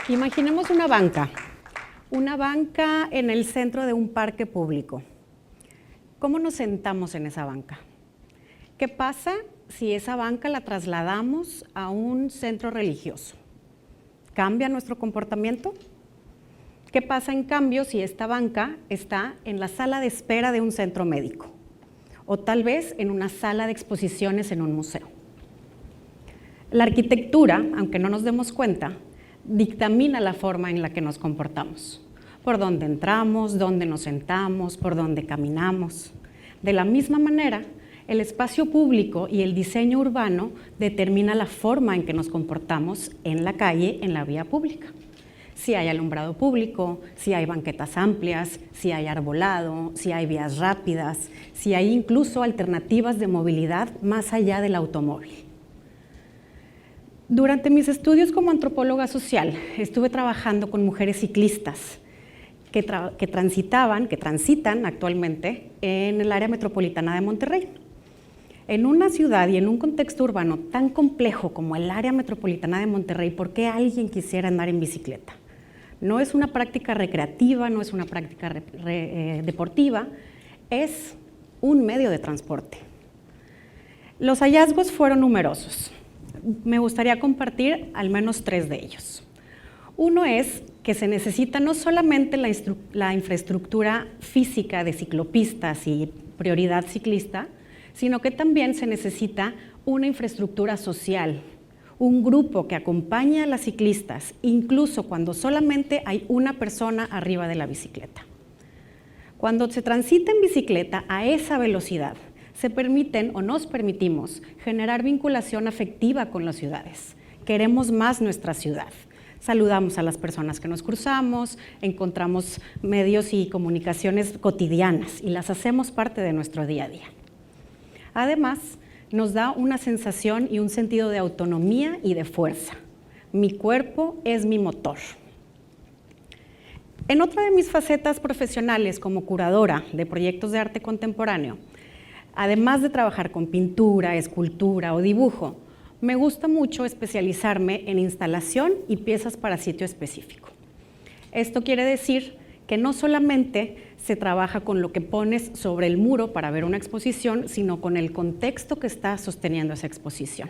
Imaginemos una banca en el centro de un parque público. ¿Cómo nos sentamos en esa banca? ¿Qué pasa si esa banca la trasladamos a un centro religioso? ¿Cambia nuestro comportamiento? ¿Qué pasa en cambio si esta banca está en la sala de espera de un centro médico? O tal vez en una sala de exposiciones en un museo. La arquitectura, aunque no nos demos cuenta, dictamina la forma en la que nos comportamos, por dónde entramos, dónde nos sentamos, por dónde caminamos. De la misma manera, el espacio público y el diseño urbano determina la forma en que nos comportamos en la calle, en la vía pública. Si hay alumbrado público, si hay banquetas amplias, si hay arbolado, si hay vías rápidas, si hay incluso alternativas de movilidad más allá del automóvil. Durante mis estudios como antropóloga social, estuve trabajando con mujeres ciclistas que transitan actualmente en el área metropolitana de Monterrey. En una ciudad y en un contexto urbano tan complejo como el área metropolitana de Monterrey, ¿por qué alguien quisiera andar en bicicleta? No es una práctica recreativa, no es una práctica deportiva, es un medio de transporte. Los hallazgos fueron numerosos. Me gustaría compartir al menos 3 de ellos. Uno es que se necesita no solamente la infraestructura física de ciclopistas y prioridad ciclista, sino que también se necesita una infraestructura social, un grupo que acompañe a las ciclistas, incluso cuando solamente hay una persona arriba de la bicicleta. Cuando se transita en bicicleta a esa velocidad, se permiten o nos permitimos generar vinculación afectiva con las ciudades. Queremos más nuestra ciudad. Saludamos a las personas que nos cruzamos, encontramos medios y comunicaciones cotidianas y las hacemos parte de nuestro día a día. Además, nos da una sensación y un sentido de autonomía y de fuerza. Mi cuerpo es mi motor. En otra de mis facetas profesionales como curadora de proyectos de arte contemporáneo, además de trabajar con pintura, escultura o dibujo, me gusta mucho especializarme en instalación y piezas para sitio específico. Esto quiere decir que no solamente se trabaja con lo que pones sobre el muro para ver una exposición, sino con el contexto que está sosteniendo esa exposición.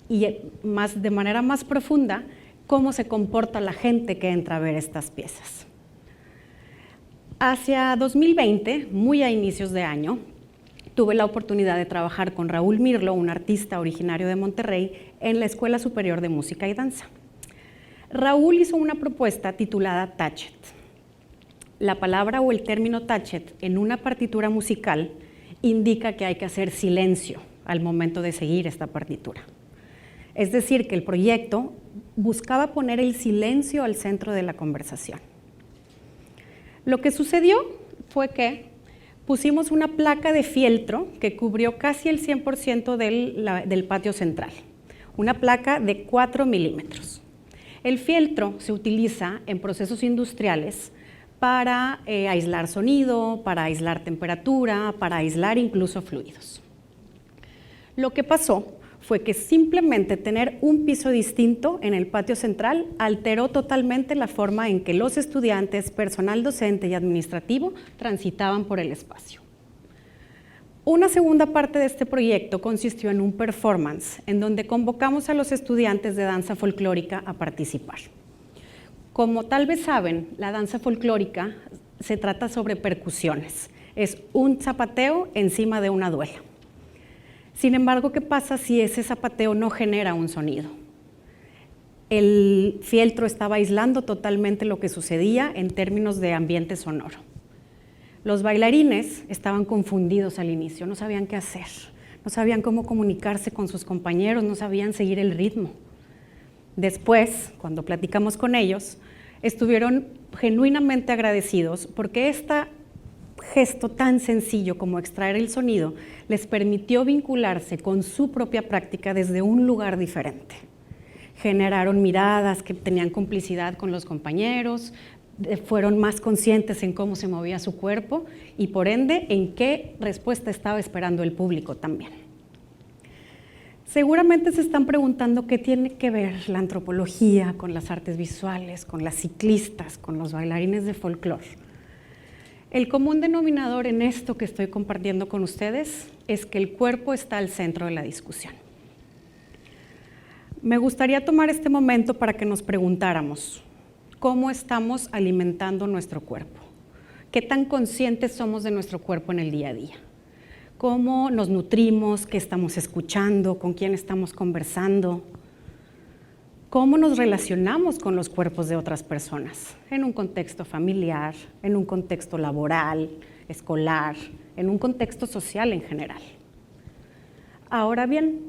Y de manera más profunda, cómo se comporta la gente que entra a ver estas piezas. Hacia 2020, muy a inicios de año, tuve la oportunidad de trabajar con Raúl Mirlo, un artista originario de Monterrey, en la Escuela Superior de Música y Danza. Raúl hizo una propuesta titulada Touch It. La palabra o el término touch it en una partitura musical indica que hay que hacer silencio al momento de seguir esta partitura. Es decir, que el proyecto buscaba poner el silencio al centro de la conversación. Lo que sucedió fue que pusimos una placa de fieltro que cubrió casi el 100% del patio central, una placa de 4 milímetros. El fieltro se utiliza en procesos industriales para aislar sonido, para aislar temperatura, para aislar incluso fluidos. Lo que pasó fue que simplemente tener un piso distinto en el patio central alteró totalmente la forma en que los estudiantes, personal docente y administrativo transitaban por el espacio. Una segunda parte de este proyecto consistió en un performance en donde convocamos a los estudiantes de danza folclórica a participar. Como tal vez saben, la danza folclórica se trata sobre percusiones. Es un zapateo encima de una duela. Sin embargo, ¿qué pasa si ese zapateo no genera un sonido? El fieltro estaba aislando totalmente lo que sucedía en términos de ambiente sonoro. Los bailarines estaban confundidos al inicio, no sabían qué hacer, no sabían cómo comunicarse con sus compañeros, no sabían seguir el ritmo. Después, cuando platicamos con ellos, estuvieron genuinamente agradecidos porque este gesto tan sencillo como extraer el sonido les permitió vincularse con su propia práctica desde un lugar diferente. Generaron miradas que tenían complicidad con los compañeros, fueron más conscientes en cómo se movía su cuerpo y por ende en qué respuesta estaba esperando el público también. Seguramente se están preguntando qué tiene que ver la antropología con las artes visuales, con las ciclistas, con los bailarines de folclore. El común denominador en esto que estoy compartiendo con ustedes es que el cuerpo está al centro de la discusión. Me gustaría tomar este momento para que nos preguntáramos cómo estamos alimentando nuestro cuerpo, qué tan conscientes somos de nuestro cuerpo en el día a día, cómo nos nutrimos, qué estamos escuchando, con quién estamos conversando, cómo nos relacionamos con los cuerpos de otras personas, en un contexto familiar, en un contexto laboral, escolar, en un contexto social en general. Ahora bien,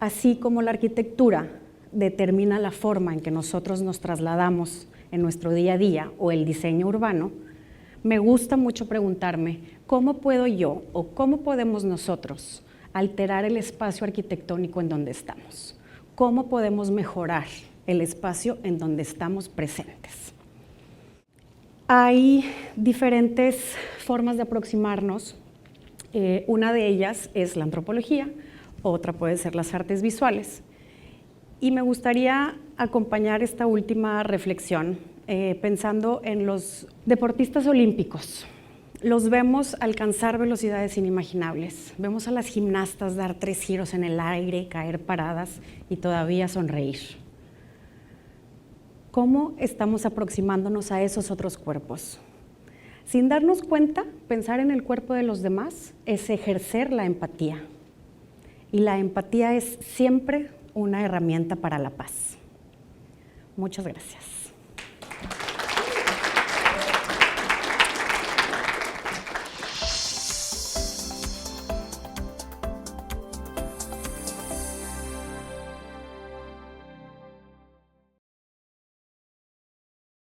así como la arquitectura determina la forma en que nosotros nos trasladamos en nuestro día a día o el diseño urbano, me gusta mucho preguntarme cómo puedo yo o cómo podemos nosotros alterar el espacio arquitectónico en donde estamos. ¿Cómo podemos mejorar el espacio en donde estamos presentes? Hay diferentes formas de aproximarnos. Una de ellas es la antropología, otra puede ser las artes visuales. Y me gustaría acompañar esta última reflexión pensando en los deportistas olímpicos. Los vemos alcanzar velocidades inimaginables. Vemos a las gimnastas dar 3 giros en el aire, caer paradas y todavía sonreír. ¿Cómo estamos aproximándonos a esos otros cuerpos? Sin darnos cuenta, pensar en el cuerpo de los demás es ejercer la empatía. Y la empatía es siempre una herramienta para la paz. Muchas gracias.